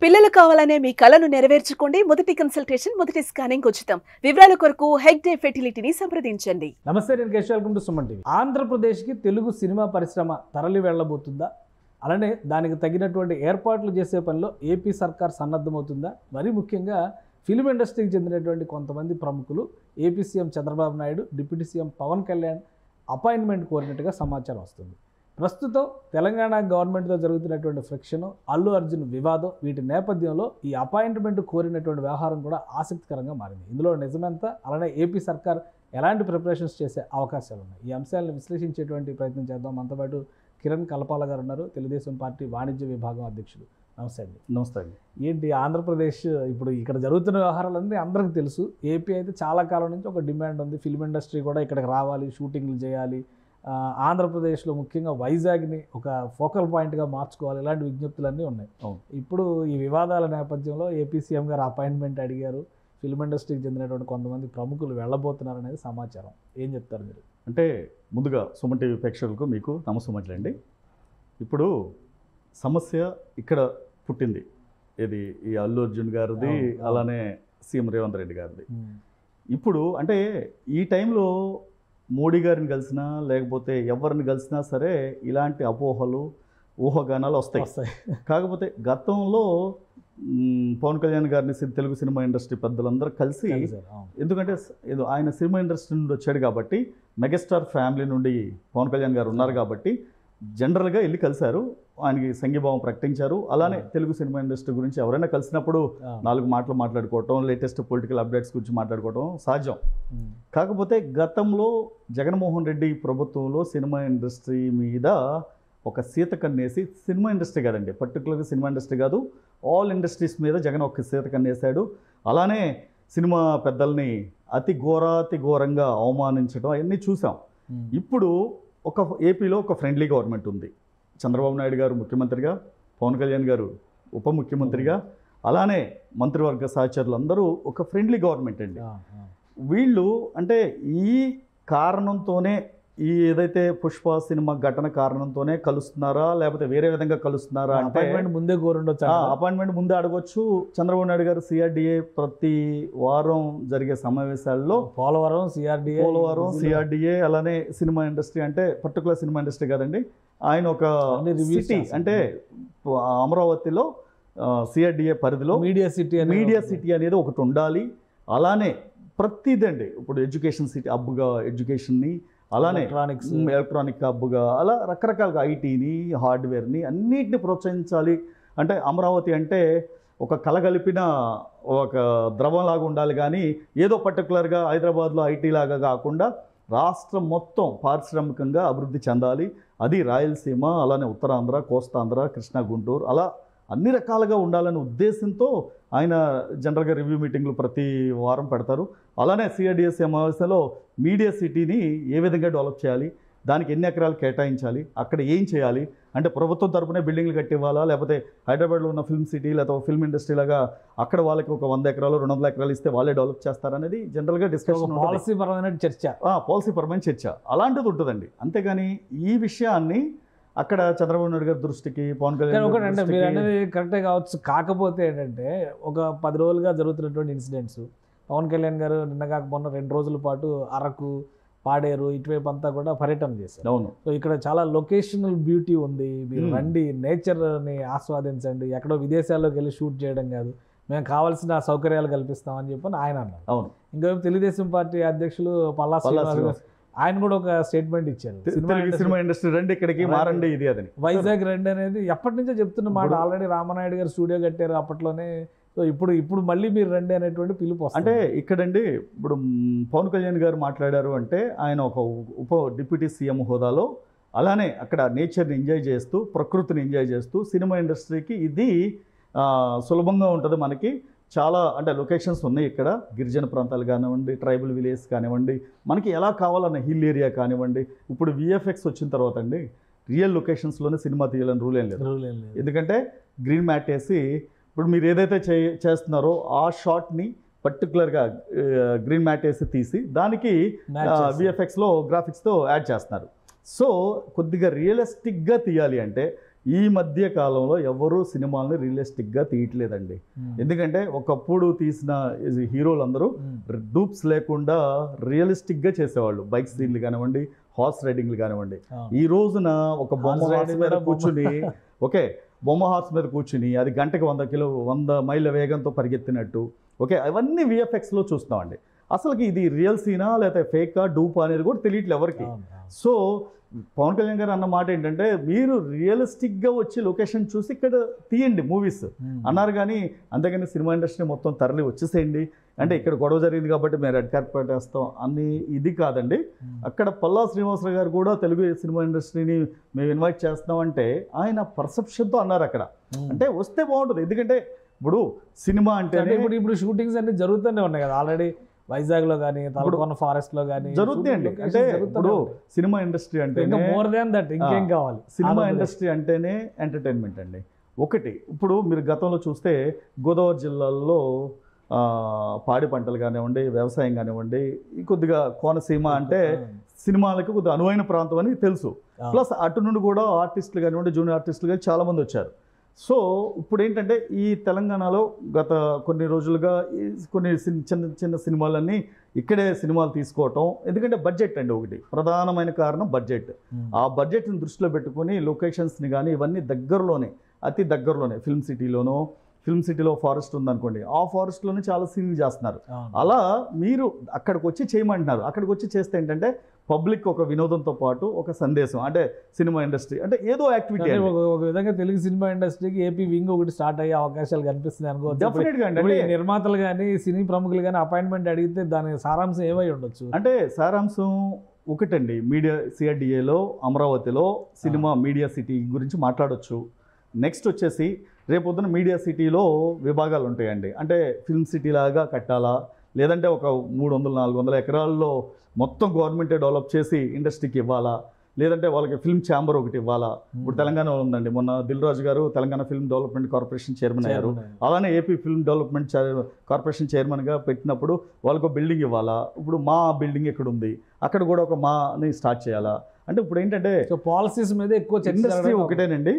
పిల్లలు కావాలనే మీ కలను నెరవేర్చుకోండి. మొదటి కన్సల్టేషన్, మొదటి స్కానింగ్ ఉచితం. వివరాల కొరకు హెగ్డే ఫెర్టిలిటీని సంప్రదించండి. నమస్తే, నేను Keshav. Welcome to Suman TV. ఆంధ్రప్రదేశ్కి తెలుగు సినిమా పరిశ్రమ తరలి వెళ్ళబోతుందా? అలానే దానికి తగినటువంటి ఏర్పాట్లు చేసే పనిలో ఏపీ సర్కార్ సన్నద్ధమవుతుందా? మరీ ముఖ్యంగా ఫిల్మ్ ఇండస్ట్రీకి చెందినటువంటి కొంతమంది ప్రముఖులు AP CM Chandrababu Naidu, deputy CM Pawan Kalyan appointment కోరినట్టుగా సమాచారం వస్తుంది. ప్రస్తుతం తెలంగాణ గవర్నమెంట్తో జరుగుతున్నటువంటి ఫ్రిక్షన్, అల్లు అర్జున్ వివాదం, వీటి నేపథ్యంలో ఈ అపాయింట్మెంట్ కోరినటువంటి వ్యవహారం కూడా ఆసక్తికరంగా మారింది. ఇందులో నిజమెంత, అలానే ఏపీ సర్కార్ ఎలాంటి ప్రిపరేషన్స్ చేసే అవకాశాలు ఉన్నాయి? ఈ అంశాలను విశ్లేషించేటువంటి ప్రయత్నం చేద్దాం. మనతో పాటు కిరణ్ కలపాల గారు ఉన్నారు, తెలుగుదేశం పార్టీ వాణిజ్య విభాగం అధ్యక్షుడు. నమస్తే అండి. నమస్తే అండి. ఏంటి ఆంధ్రప్రదేశ్ ఇప్పుడు ఇక్కడ జరుగుతున్న వ్యవహారాలన్నీ అందరికీ తెలుసు. ఏపీ అయితే చాలా కాలం నుంచి ఒక డిమాండ్ ఉంది, ఫిల్మ్ ఇండస్ట్రీ కూడా ఇక్కడికి రావాలి, షూటింగ్లు చేయాలి, ఆంధ్రప్రదేశ్లో ముఖ్యంగా వైజాగ్ని ఒక ఫోకల్ పాయింట్గా మార్చుకోవాలి, ఇలాంటి విజ్ఞప్తులన్నీ ఉన్నాయి. ఇప్పుడు ఈ వివాదాల నేపథ్యంలో ఏపీ సీఎం గారు అపాయింట్మెంట్ అడిగారు. ఫిల్మ్ ఇండస్ట్రీకి చెందినటువంటి కొంతమంది ప్రముఖులు వెళ్ళబోతున్నారు అనేది సమాచారం. ఏం చెప్తారు మీరు? అంటే ముందుగా సుమన్ టీవీ ప్రేక్షకులకు మీకు నమస్సుమండి. ఇప్పుడు సమస్య ఇక్కడ పుట్టింది. ఇది ఈ అల్లు అర్జున్ గారిది, అలానే సీఎం రేవంత్ రెడ్డి గారిది. ఇప్పుడు అంటే ఈ టైంలో మోడీ గారిని కలిసినా లేకపోతే ఎవరిని కలిసినా సరే ఇలాంటి అపోహలు, ఊహాగానాలు వస్తాయి. కాకపోతే గతంలో పవన్ కళ్యాణ్ గారిని తెలుగు సినిమా ఇండస్ట్రీ పెద్దలందరూ కలిసి, ఎందుకంటే ఆయన సినిమా ఇండస్ట్రీ నుండి వచ్చాడు కాబట్టి, మెగాస్టార్ ఫ్యామిలీ నుండి పవన్ కళ్యాణ్ గారు ఉన్నారు కాబట్టి జనరల్గా వెళ్ళి కలిశారు, ఆయనకి సంఘీభావం ప్రకటించారు. అలానే తెలుగు సినిమా ఇండస్ట్రీ గురించి ఎవరైనా కలిసినప్పుడు 4 మాటలు మాట్లాడుకోవటం, లేటెస్ట్ పొలిటికల్ అప్డేట్స్ గురించి మాట్లాడుకోవటం సహజం. కాకపోతే గతంలో జగన్మోహన్ రెడ్డి ప్రభుత్వంలో సినిమా ఇండస్ట్రీ మీద ఒక సీత కన్నేసి, సినిమా ఇండస్ట్రీ కాదండి, పర్టికులర్గా సినిమా ఇండస్ట్రీ కాదు, ఆల్ ఇండస్ట్రీస్ మీద జగన్ ఒక సీత కన్నేశాడు. అలానే సినిమా పెద్దల్ని అతి ఘోరంగా అవమానించడం అవన్నీ చూసాం. ఇప్పుడు ఏపీలో ఒక ఫ్రెండ్లీ గవర్నమెంట్ ఉంది. చంద్రబాబు నాయుడు గారు ముఖ్యమంత్రిగా, పవన్ కళ్యాణ్ గారు ఉప ముఖ్యమంత్రిగా, అలానే మంత్రివర్గ సహచరులు అందరూ ఒక ఫ్రెండ్లీ గవర్నమెంట్ అండి. వీళ్ళు అంటే ఈ కారణంతోనే, ఈ ఏదైతే పుష్ప సినిమా ఘటన కారణంతోనే కలుస్తున్నారా లేకపోతే వేరే విధంగా కలుస్తున్నారా అంటే ముందే కోరుండొచ్చు, అపాయింట్మెంట్ ముందే అడగొచ్చు. చంద్రబాబు నాయుడు గారు సిఆర్డిఏ ప్రతి వారం జరిగే సమావేశాల్లో పోలవరం సిఆర్డిఏ అలానే సినిమా ఇండస్ట్రీ, అంటే పర్టికులర్ సినిమా ఇండస్ట్రీ కాదండి, ఆయన ఒక సిటీ అంటే అమరావతిలో సిఆర్డిఏ పరిధిలో మీడియా సిటీ అనేది ఒకటి ఉండాలి. అలానే ప్రతిదండి, ఇప్పుడు ఎడ్యుకేషన్ సిటీ హబ్గా ఎడ్యుకేషన్ని, అలానే ఎలక్ట్రానిక్ హబ్గా, అలా రకరకాలుగా ఐటీని, హార్డ్వేర్ని అన్నిటిని ప్రోత్సహించాలి. అంటే అమరావతి అంటే ఒక కలగలిపిన ఒక ద్రవంలాగా ఉండాలి, కానీ ఏదో పర్టికులర్గా హైదరాబాద్లో ఐటీ లాగా కాకుండా రాష్ట్రం మొత్తం పారిశ్రామికంగా అభివృద్ధి చెందాలి. అది రాయలసీమ, అలానే ఉత్తరాంధ్ర, కోస్తాంధ్ర, కృష్ణా, గుంటూరు, అలా అన్ని రకాలుగా ఉండాలనే ఉద్దేశంతో ఆయన జనరల్గా రివ్యూ మీటింగ్లు ప్రతి వారం పెడతారు. అలానే సిఆర్డిఎస్ సమావేశంలో మీడియా సిటీని ఏ విధంగా డెవలప్ చేయాలి, దానికి ఎన్ని ఎకరాలు కేటాయించాలి, అక్కడ ఏం చేయాలి, అంటే ప్రభుత్వం తరపునే బిల్డింగ్లు కట్టివ్వాలా, లేకపోతే హైదరాబాద్లో ఉన్న ఫిల్మ్ సిటీ లేకపోతే ఫిల్మ్ ఇండస్ట్రీ లాగా అక్కడ వాళ్ళకి ఒక 100 ఎకరాలు 200 ఎకరాలు ఇస్తే వాళ్ళే డెవలప్ చేస్తారనేది జనరల్గా డిస్కషన్, పాలసీ పరమైన చర్చ అలాంటిది ఉంటుందండి. అంతేగాని ఈ విషయాన్ని అక్కడ చంద్రబాబు నాయుడు గారి దృష్టికి, పవన్ కళ్యాణ్ ఒకటంటే మీరు అనేది కరెక్టే కావచ్చు. కాకపోతే ఏంటంటే ఒక 10 రోజులుగా జరుగుతున్నటువంటి ఇన్సిడెంట్స్, పవన్ కళ్యాణ్ గారు నిన్న కాక మొన్న 2 రోజుల పాటు అరకు, పాడేరు ఇటువైపు అంతా కూడా పర్యటన చేశారు. అవును. సో ఇక్కడ చాలా లొకేషనల్ బ్యూటీ ఉంది, మీరు రండి, నేచర్ని ఆస్వాదించండి, ఎక్కడో విదేశాల్లోకి వెళ్ళి షూట్ చేయడం కాదు, మేము కావాల్సిన సౌకర్యాలు కల్పిస్తామని చెప్పని ఆయన అన్నారు. అవును. ఇంకోవైపు తెలుగుదేశం పార్టీ అధ్యక్షులు పల్లా శ్రీనివాస్ ఆయన కూడా ఒక స్టేట్మెంట్ ఇచ్చారు, సినిమా ఇండస్ట్రీ రండి, ఇక్కడికి మారండి, ఇది అదని. వైజాగ్ రండి అనేది ఎప్పటి నుంచో చెప్తున్న మాట. ఆల్రెడీ రామనాయుడు గారు స్టూడియో కట్టారు అప్పట్లోనే. సో ఇప్పుడు మళ్ళీ మీరు రండి అనేటువంటి పిలుపు. అంటే ఇక్కడండి ఇప్పుడు పవన్ కళ్యాణ్ గారు మాట్లాడారు అంటే ఆయన ఒక డిప్యూటీ సీఎం హోదాలో, అలానే అక్కడ నేచర్ని ఎంజాయ్ చేస్తూ, ప్రకృతిని ఎంజాయ్ చేస్తూ, సినిమా ఇండస్ట్రీకి ఇది సులభంగా ఉంటుంది. మనకి చాలా అంటే లొకేషన్స్ ఉన్నాయి ఇక్కడ, గిరిజన ప్రాంతాలు కానివ్వండి, ట్రైబల్ విలేజ్ కానివ్వండి, మనకి ఎలా కావాలన్న హిల్ ఏరియా కానివ్వండి. ఇప్పుడు విఎఫ్ఎక్స్ వచ్చిన తర్వాత అండి రియల్ లొకేషన్స్లోనే సినిమా తీయాలని రూల్ ఏం లేదు. ఎందుకంటే గ్రీన్ మ్యాట్ వేసి, ఇప్పుడు మీరు ఏదైతే చేస్తున్నారో ఆ షాట్ని పర్టికులర్గా గ్రీన్ మ్యాట్ వేసి తీసి దానికి విఎఫ్ఎక్స్లో గ్రాఫిక్స్తో యాడ్ చేస్తున్నారు. సో కొద్దిగా రియలిస్టిక్గా తీయాలి అంటే ఈ మధ్య కాలంలో ఎవరు సినిమాలని రియలిస్టిక్గా తీయట్లేదండి. ఎందుకంటే ఒకప్పుడు తీసిన హీరోలందరూ డూప్స్ లేకుండా రియలిస్టిక్గా చేసేవాళ్ళు. బైక్ సీన్లు కానివ్వండి, హార్స్ రైడింగ్లు కానివ్వండి. ఈ రోజున ఒక బొమ్మ హార్స్ మీద కూర్చుని ఓకే బొమ్మ హార్స్ మీద కూర్చుని అది గంటకి 100 మైళ్ళ వేగంతో పరిగెత్తినట్టు ఓకే అవన్నీ విఎఫ్ఎక్స్లో చూస్తామండి. అసలుకి ఇది రియల్ సీనా లేకపోతే ఫేకా డూపా అనేది కూడా తెలియట్లేదు ఎవరికి. సో పవన్ కళ్యాణ్ గారు అన్న మాట ఏంటంటే మీరు రియలిస్టిక్గా వచ్చి లొకేషన్ చూసి ఇక్కడ తీయండి మూవీస్ అన్నారు. కానీ అంతేగాని సినిమా ఇండస్ట్రీ మొత్తం తరలి వచ్చేసేయండి అంటే ఇక్కడ గొడవ జరిగింది కాబట్టి మేము రెడ్ కార్పెట్ వేస్తాం అని ఇది కాదండి. అక్కడ పల్లా శ్రీనివాసరావు గారు కూడా తెలుగు సినిమా ఇండస్ట్రీని మేము ఇన్వైట్ చేస్తామంటే ఆయన పర్సెప్షన్తో అన్నారు అక్కడ. అంటే వస్తే బాగుంటుంది. ఎందుకంటే ఇప్పుడు సినిమా అంటే ఇప్పుడు షూటింగ్స్ అన్ని జరుగుతూనే ఉన్నాయి కదా ఆల్రెడీ వైజాగ్లో కానీ తలకోన ఫారెస్ట్లో కానీ జరుగుతాయండి. అంటే ఇప్పుడు సినిమా ఇండస్ట్రీ అంటే మోర్ దాన్ దట్ ఇంకేం కావాలి. సినిమా ఇండస్ట్రీ అంటేనే ఎంటర్టైన్మెంట్ అండి. ఒకటి ఇప్పుడు మీరు గతంలో చూస్తే గోదావరి జిల్లాల్లో పాడి పంటలు కానివ్వండి, వ్యవసాయం కానివ్వండి, కొద్దిగా కోనసీమ అంటే సినిమాలకు కొద్దిగా అనువైన ప్రాంతం అని తెలుసు. ప్లస్ అటు నుండి కూడా ఆర్టిస్టులు కానివ్వండి, జూనియర్ ఆర్టిస్టులు కానీ చాలామంది వచ్చారు. సో ఇప్పుడు ఏంటంటే ఈ తెలంగాణలో గత కొన్ని రోజులుగా కొన్ని చిన్న చిన్న సినిమాలన్నీ ఇక్కడే సినిమాలు తీసుకోవటం. ఎందుకంటే బడ్జెట్ అండి ఒకటి ప్రధానమైన కారణం బడ్జెట్. ఆ బడ్జెట్ని దృష్టిలో పెట్టుకొని లొకేషన్స్ని కానీ ఇవన్నీ దగ్గరలోనే అతి దగ్గరలోనే ఫిల్మ్ సిటీలో ఫారెస్ట్ ఉందనుకోండి, ఆ ఫారెస్ట్లోనే చాలా సీన్లు చేస్తున్నారు. అలా మీరు అక్కడికి వచ్చి చేయమంటున్నారు. అక్కడికి వచ్చి చేస్తే ఏంటంటే పబ్లిక్ ఒక వినోదంతో పాటు ఒక సందేశం అంటే సినిమా ఇండస్ట్రీ అంటే ఏదో యాక్టివిటీ. ఒక విధంగా తెలుగు సినిమా ఇండస్ట్రీకి ఏపీ వింగ్ ఒకటి స్టార్ట్ అయ్యే అవకాశాలు కనిపిస్తున్నాయి అనుకో. డెఫినెట్గా అండి. నిర్మాతలు కానీ సినీ ప్రముఖులు కానీ అపాయింట్మెంట్ అడిగితే దాని సారాంశం ఏమై ఉండొచ్చు అంటే సారాంశం ఒకటండి. మీడియా సిఆర్డిఏలో అమరావతిలో సినిమా మీడియా సిటీ గురించి మాట్లాడొచ్చు. నెక్స్ట్ వచ్చేసి రేపొద్దున మీడియా సిటీలో విభాగాలు ఉంటాయండి. అంటే ఫిల్మ్ సిటీ లాగా కట్టాలా లేదంటే ఒక 300-400 ఎకరాల్లో మొత్తం గవర్నమెంటే డెవలప్ చేసి ఇండస్ట్రీకి ఇవ్వాలా లేదంటే వాళ్ళకి ఫిల్మ్ ఛాంబర్ ఒకటి ఇవ్వాలా. ఇప్పుడు తెలంగాణలో ఉందండి, మొన్న దిల్ రాజు గారు Telangana film development corporation chairman అయ్యారు. అలానే ఏపీ ఫిల్మ్ డెవలప్మెంట్ కార్పొరేషన్ చైర్మన్గా పెట్టినప్పుడు వాళ్ళకు బిల్డింగ్ ఇవ్వాలా. ఇప్పుడు మా బిల్డింగ్ ఎక్కడ ఉంది అక్కడ కూడా ఒక మాని స్టార్ట్ చేయాలా. అంటే ఇప్పుడు ఏంటంటే పాలసీస్ మీద ఎక్కువ ఇండస్ట్రీ ఒకటేనండి,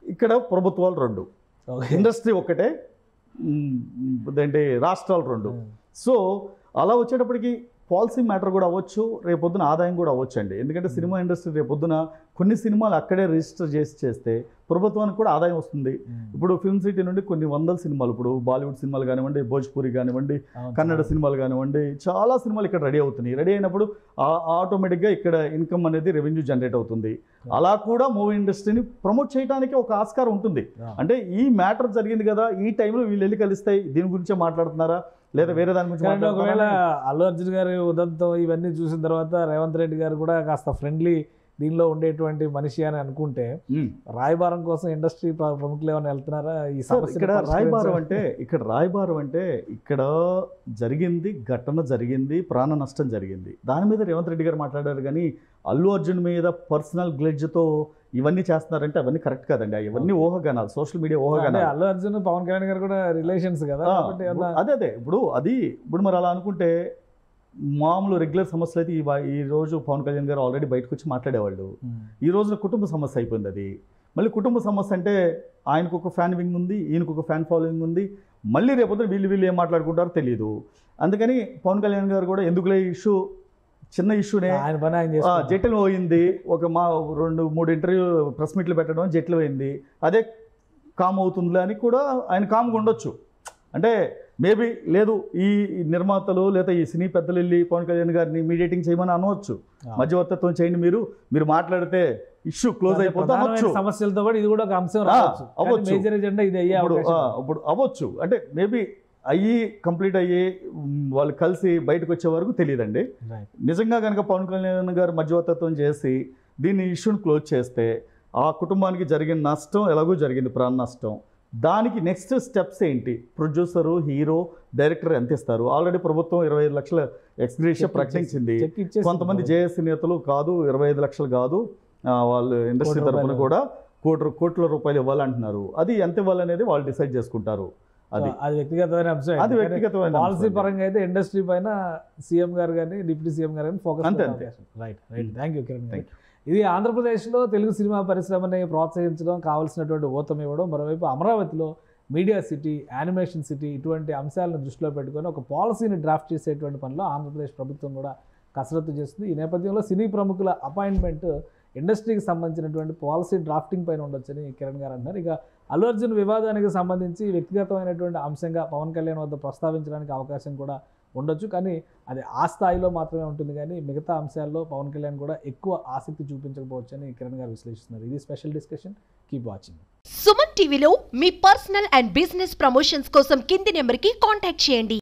ఇక్కడ ప్రభుత్వాలు 2, ఇండస్ట్రీ ఒక్కటే, ఏంటి రాష్ట్రాలు 2. సో అలా వచ్చేటప్పటికి పాలసీ మ్యాటర్ కూడా అవ్వచ్చు, రేపొద్దున ఆదాయం కూడా అవ్వచ్చు అండి. ఎందుకంటే సినిమా ఇండస్ట్రీ రేపొద్దున కొన్ని సినిమాలు అక్కడే రిజిస్టర్ చేస్తే ప్రభుత్వానికి కూడా ఆదాయం వస్తుంది. ఇప్పుడు ఫిల్మ్ సిటీ నుండి కొన్ని 100 సినిమాలు, ఇప్పుడు బాలీవుడ్ సినిమాలు కానివ్వండి, భోజ్పూరి కానివ్వండి, కన్నడ సినిమాలు కానివ్వండి, చాలా సినిమాలు ఇక్కడ రెడీ అవుతున్నాయి. రెడీ అయినప్పుడు ఆటోమేటిక్గా ఇక్కడ ఇన్కమ్ అనేది రెవెన్యూ జనరేట్ అవుతుంది. అలా కూడా మూవీ ఇండస్ట్రీని ప్రమోట్ చేయడానికి ఒక ఆస్కారం ఉంటుంది. అంటే ఈ మ్యాటర్ జరిగింది కదా, ఈ టైంలో వీళ్ళు వెళ్ళి కలిస్తాయి, దీని గురించే మాట్లాడుతున్నారా లేదా వేరే దాని గురించి. ఒకవేళ అల్లు అర్జున్ గారి ఉదంతం ఇవన్నీ చూసిన తర్వాత రేవంత్ రెడ్డి గారు కూడా కాస్త ఫ్రెండ్లీ దీనిలో ఉండేటువంటి మనిషి అని అనుకుంటే రాయబారం కోసం ఇండస్ట్రీ ప్రముఖులు ఏమైనా వెళ్తున్నారా ఈ సమస్య? ఇక్కడ రాయబారం అంటే ఇక్కడ జరిగింది, ఘటన జరిగింది, ప్రాణ నష్టం జరిగింది, దాని మీద రేవంత్ రెడ్డి గారు మాట్లాడారు. కానీ అల్లు అర్జున్ మీద పర్సనల్ గ్లెడ్జ్తో ఇవన్నీ చేస్తున్నారంటే అవన్నీ కరెక్ట్ కాదండి. ఇవన్నీ ఊహాగానాలు, సోషల్ మీడియా ఊహాగానాలు. అల్లు అర్జున్ పవన్ కళ్యాణ్ గారు కూడా రిలేషన్స్ కదా. అదే ఇప్పుడు మరి అలా అనుకుంటే మామూలు రెగ్యులర్ సమస్యలు అయితే ఈ రోజు పవన్ కళ్యాణ్ గారు ఆల్రెడీ బయటకు వచ్చి మాట్లాడేవాళ్ళు. ఈ రోజున కుటుంబ సమస్య అయిపోయింది అది. మళ్ళీ కుటుంబ సమస్య అంటే ఆయనకు ఒక ఫ్యాన్ వింగ్ ఉంది, ఈయనకు ఒక ఫ్యాన్ ఫాలోయింగ్ ఉంది. మళ్ళీ రేపొద్దున వీళ్ళు ఏం మాట్లాడుకుంటారో తెలియదు. అందుకని పవన్ కళ్యాణ్ గారు కూడా ఎందుకులే ఇష్యూ, చిన్న ఇష్యూనే జట్లు పోయింది, ఒక 2-3 ఇంటర్వ్యూ ప్రెస్ మీట్లు పెట్టడం జట్లు పోయింది, అదే కామ్ అవుతుందిలే అని కూడా ఆయన కామ్గా ఉండొచ్చు. అంటే మేబీ లేదు ఈ నిర్మాతలు లేదా ఈ సినీ పెద్దలు వెళ్ళి పవన్ కళ్యాణ్ గారిని మీడియేటింగ్ చేయమని అనవచ్చు, మధ్యవర్తిత్వం చేయండి, మీరు మాట్లాడితే ఇష్యూ క్లోజ్ అయిపోతుంది. సమస్యలతో కూడా ఇది కూడా ఒక అంశం అవ్వచ్చు, మేజర్ ఎజెండా ఇది ఇప్పుడు అవ్వచ్చు. అంటే మేబీ కంప్లీట్ అయ్యి వాళ్ళు కలిసి బయటకు వచ్చే వరకు తెలియదండి. నిజంగా కనుక పవన్ కళ్యాణ్ గారు మధ్యవర్తిత్వం చేసి దీన్ని ఇష్యూని క్లోజ్ చేస్తే ఆ కుటుంబానికి జరిగిన నష్టం ఎలాగో జరిగింది, ప్రాణ నష్టం, దానికి నెక్స్ట్ స్టెప్స్ ఏంటి, ప్రొడ్యూసరు, హీరో, డైరెక్టర్ ఎంత ఇస్తారు? ఆల్రెడీ ప్రభుత్వం 25 లక్షల ఎక్స్గ్రేషియా ప్రకటించింది. కొంతమంది జేఏసీ నేతలు కాదు 25 లక్షలు కాదు, వాళ్ళు ఇండస్ట్రీ తరఫున కూడా కోట్ల రూపాయలు ఇవ్వాలంటున్నారు. అది ఎంత ఇవ్వాలనేది వాళ్ళు డిసైడ్ చేసుకుంటారు. అది వ్యక్తిగతమైన అంశం. అది వ్యక్తిగతమైన పాలసీ పరంగా అయితే ఇండస్ట్రీ పైన సీఎం గారు కానీ డిప్యూటీ సీఎం గారు కానీ ఫోకస్. అంతే. రైట్. థ్యాంక్ యూ కిరణ్ గారు. ఇది ఆంధ్రప్రదేశ్లో తెలుగు సినిమా పరిశ్రమని ప్రోత్సహించడం, కావాల్సినటువంటి ఊతం ఇవ్వడం, మరోవైపు అమరావతిలో మీడియా సిటీ, యానిమేషన్ సిటీ ఇటువంటి అంశాలను దృష్టిలో పెట్టుకొని ఒక పాలసీని డ్రాఫ్ట్ చేసేటువంటి పనిలో ఆంధ్రప్రదేశ్ ప్రభుత్వం కూడా కసరత్తు చేస్తుంది. ఈ నేపథ్యంలో సినీ ప్రముఖుల అపాయింట్మెంట్ ఇండస్ట్రీకి సంబంధించినటువంటి పాలసీ డ్రాఫ్టింగ్ పైన ఉండొచ్చని కిరణ్ గారు అంటున్నారు. ఇక అల్లు అర్జున్ వివాదానికి సంబంధించి వ్యక్తిగతమైనటువంటి అంశంగా పవన్ కళ్యాణ్ వద్ద ప్రస్తావించడానికి అవకాశం కూడా ఉండొచ్చు, కానీ అది ఆ స్థాయిలో మాత్రమే ఉంటుంది, కానీ మిగతా అంశాల్లో పవన్ కళ్యాణ్ కూడా ఎక్కువ ఆసక్తి చూపించకపోవచ్చు అని కిరణ్ గారు విశ్లేషిస్తున్నారు. ఇది special discussion. Keep watching. Suman టీవీలో మీ పర్సనల్ అండ్ బిజినెస్ ప్రమోషన్స్ కోసం కింది నెంబర్కి కాంటాక్ట్ చేయండి.